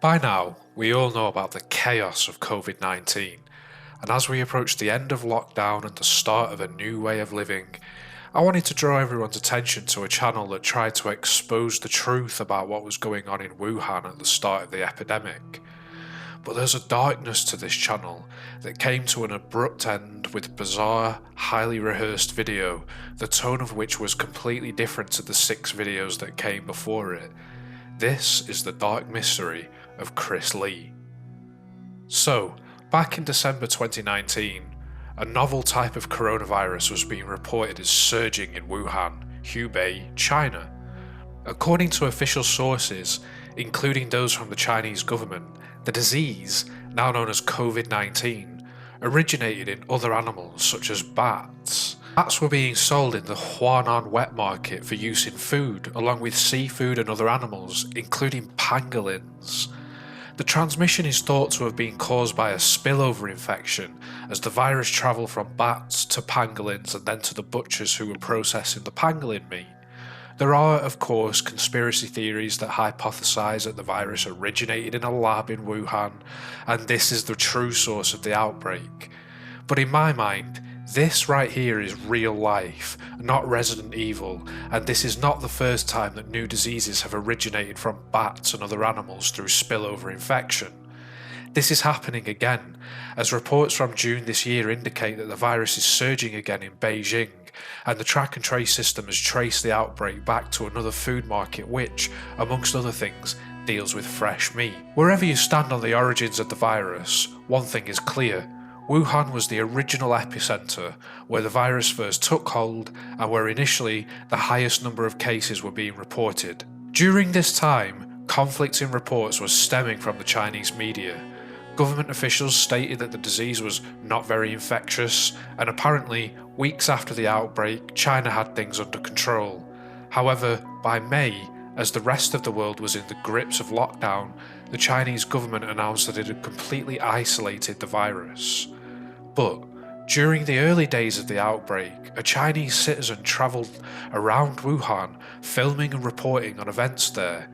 By now, we all know about the chaos of COVID-19, and as we approach the end of lockdown and the start of a new way of living, I wanted to draw everyone's attention to a channel that tried to expose the truth about what was going on in Wuhan at the start of the epidemic. But there's a darkness to this channel that came to an abrupt end with bizarre, highly rehearsed video, the tone of which was completely different to the 6 videos that came before it. This is the dark mystery of KCRISS Li. So, back in December 2019, a novel type of coronavirus was being reported as surging in Wuhan, Hubei, China. According to official sources, including those from the Chinese government, the disease, now known as COVID-19, originated in other animals such as bats. Bats were being sold in the Wuhan wet market for use in food, along with seafood and other animals, including pangolins. The transmission is thought to have been caused by a spillover infection, as the virus travelled from bats to pangolins and then to the butchers who were processing the pangolin meat. There are, of course, conspiracy theories that hypothesize that the virus originated in a lab in Wuhan, and this is the true source of the outbreak. But in my mind, this right here is real life, not Resident Evil, and this is not the first time that new diseases have originated from bats and other animals through spillover infection. This is happening again, as reports from June this year indicate that the virus is surging again in Beijing, and the track and trace system has traced the outbreak back to another food market which, amongst other things, deals with fresh meat. Wherever you stand on the origins of the virus, one thing is clear: Wuhan was the original epicenter where the virus first took hold and where initially the highest number of cases were being reported. During this time, conflicting reports were stemming from the Chinese media. Government officials stated that the disease was not very infectious, and apparently, weeks after the outbreak, China had things under control. However, by May, as the rest of the world was in the grips of lockdown, the Chinese government announced that it had completely isolated the virus. But during the early days of the outbreak, a Chinese citizen travelled around Wuhan, filming and reporting on events there.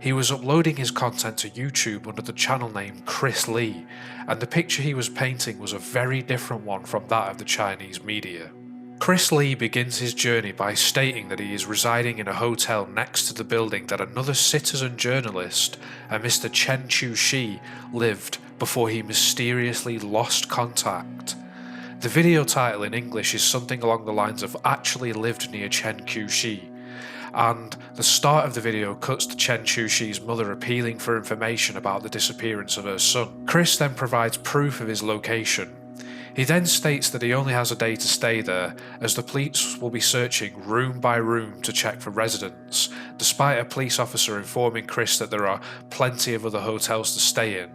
He was uploading his content to YouTube under the channel name kcrissli, and the picture he was painting was a very different one from that of the Chinese media. KCRISS Li begins his journey by stating that he is residing in a hotel next to the building that another citizen journalist, a Mr. Chen Qiushi, lived before he mysteriously lost contact. The video title in English is something along the lines of "actually lived near Chen Qiushi," and the start of the video cuts to Chen Qiushi's mother appealing for information about the disappearance of her son. KCRISS then provides proof of his location. He then states that he only has a day to stay there, as the police will be searching room by room to check for residents, despite a police officer informing KCRISS that there are plenty of other hotels to stay in.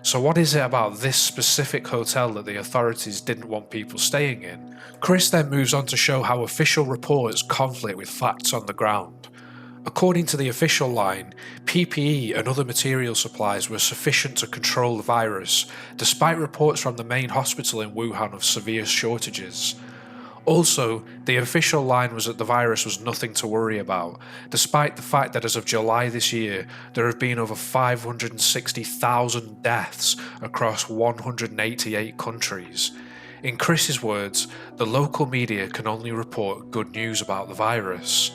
So what is it about this specific hotel that the authorities didn't want people staying in? KCRISS then moves on to show how official reports conflict with facts on the ground. According to the official line, PPE and other material supplies were sufficient to control the virus, despite reports from the main hospital in Wuhan of severe shortages. Also, the official line was that the virus was nothing to worry about, despite the fact that as of July this year, there have been over 560,000 deaths across 188 countries. In KCRISS's words, the local media can only report good news about the virus.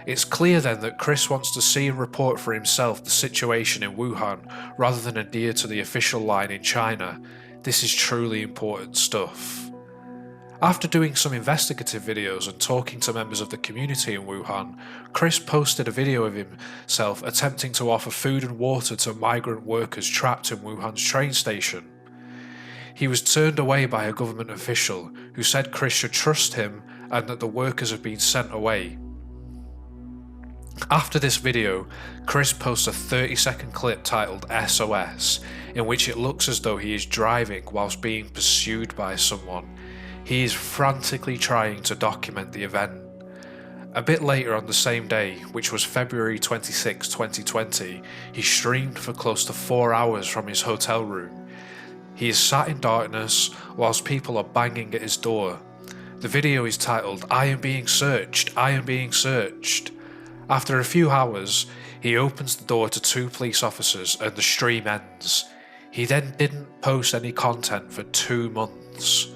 It's clear then that KCRISS wants to see and report for himself the situation in Wuhan rather than adhere to the official line in China. This is truly important stuff. After doing some investigative videos and talking to members of the community in Wuhan, KCRISS posted a video of himself attempting to offer food and water to migrant workers trapped in Wuhan's train station. He was turned away by a government official who said KCRISS should trust him and that the workers have been sent away. After this video, KCRISS posts a 30-second clip titled SOS, in which it looks as though he is driving whilst being pursued by someone. He is frantically trying to document the event. A bit later on the same day, which was February 26, 2020, he streamed for close to 4 hours from his hotel room. He is sat in darkness whilst people are banging at his door. The video is titled "I am being searched, I am being searched." After a few hours, he opens the door to 2 police officers and the stream ends. He then didn't post any content for 2 months.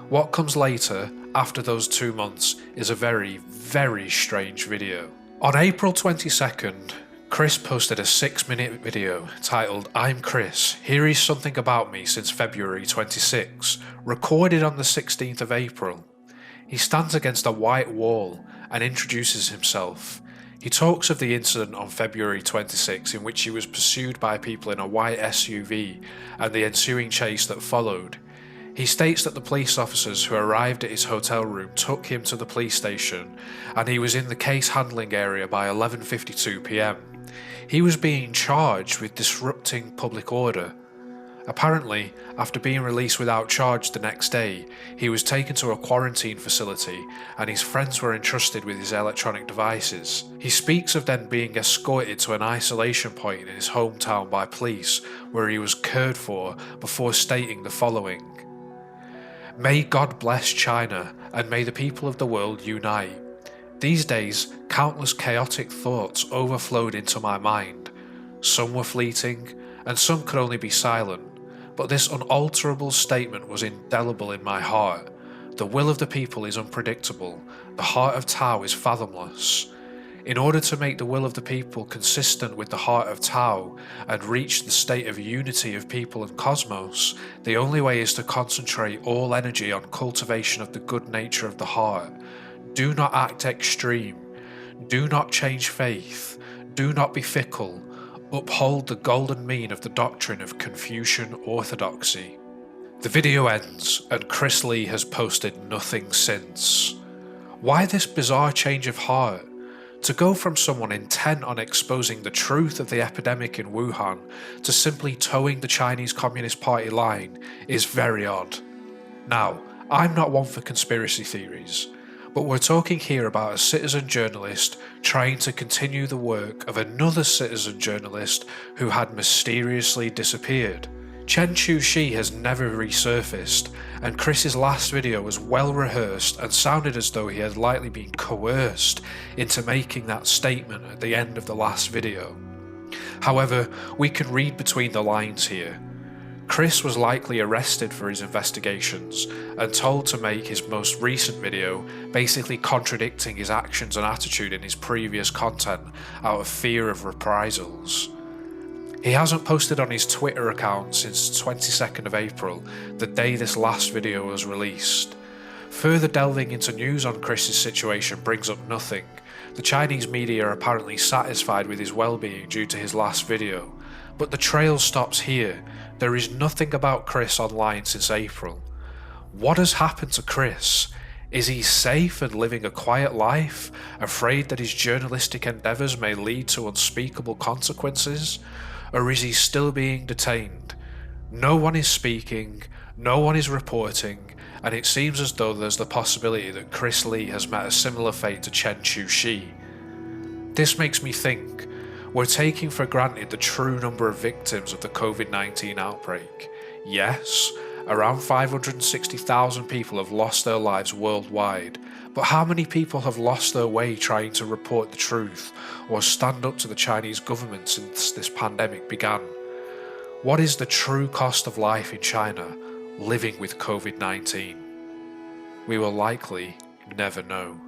What comes later, after those 2 months, is a very, very strange video. On April 22nd, Chris posted a 6-minute video titled "I'm Chris, here is something about me since February 26", recorded on the 16th of April. He stands against a white wall and introduces himself. He talks of the incident on February 26 in which he was pursued by people in a white SUV and the ensuing chase that followed. He states that the police officers who arrived at his hotel room took him to the police station and he was in the case handling area by 11:52 PM. He was being charged with disrupting public order. Apparently, after being released without charge the next day, he was taken to a quarantine facility and his friends were entrusted with his electronic devices. He speaks of then being escorted to an isolation point in his hometown by police where he was cared for before stating the following: "May God bless China and may the people of the world unite. These days, countless chaotic thoughts overflowed into my mind. Some were fleeting, and some could only be silent, but this unalterable statement was indelible in my heart. The will of the people is unpredictable, the heart of Tao is fathomless. In order to make the will of the people consistent with the heart of Tao and reach the state of unity of people and cosmos, the only way is to concentrate all energy on cultivation of the good nature of the heart. Do not act extreme. Do not change faith. Do not be fickle. Uphold the golden mean of the doctrine of Confucian orthodoxy." The video ends and kcrissli has posted nothing since. Why this bizarre change of heart? To go from someone intent on exposing the truth of the epidemic in Wuhan to simply towing the Chinese Communist Party line is very odd. Now, I'm not one for conspiracy theories, but we're talking here about a citizen journalist trying to continue the work of another citizen journalist who had mysteriously disappeared. Chen Qiushi has never resurfaced, and Chris's last video was well rehearsed and sounded as though he had likely been coerced into making that statement at the end of the last video. However, we can read between the lines here. Chris was likely arrested for his investigations and told to make his most recent video basically contradicting his actions and attitude in his previous content out of fear of reprisals. He hasn't posted on his Twitter account since 22nd of April, the day this last video was released. Further delving into news on Chris's situation brings up nothing. The Chinese media are apparently satisfied with his well-being due to his last video, but the trail stops here. There is nothing about Chris online since April. What has happened to Chris? Is he safe and living a quiet life, afraid that his journalistic endeavours may lead to unspeakable consequences? Or is he still being detained? No one is speaking, no one is reporting, and it seems as though there's the possibility that kcrissli has met a similar fate to Chen Qiushi. This makes me think, we're taking for granted the true number of victims of the COVID-19 outbreak. Yes, around 560,000 people have lost their lives worldwide, but how many people have lost their way trying to report the truth or stand up to the Chinese government since this pandemic began? What is the true cost of life in China living with COVID-19? We will likely never know.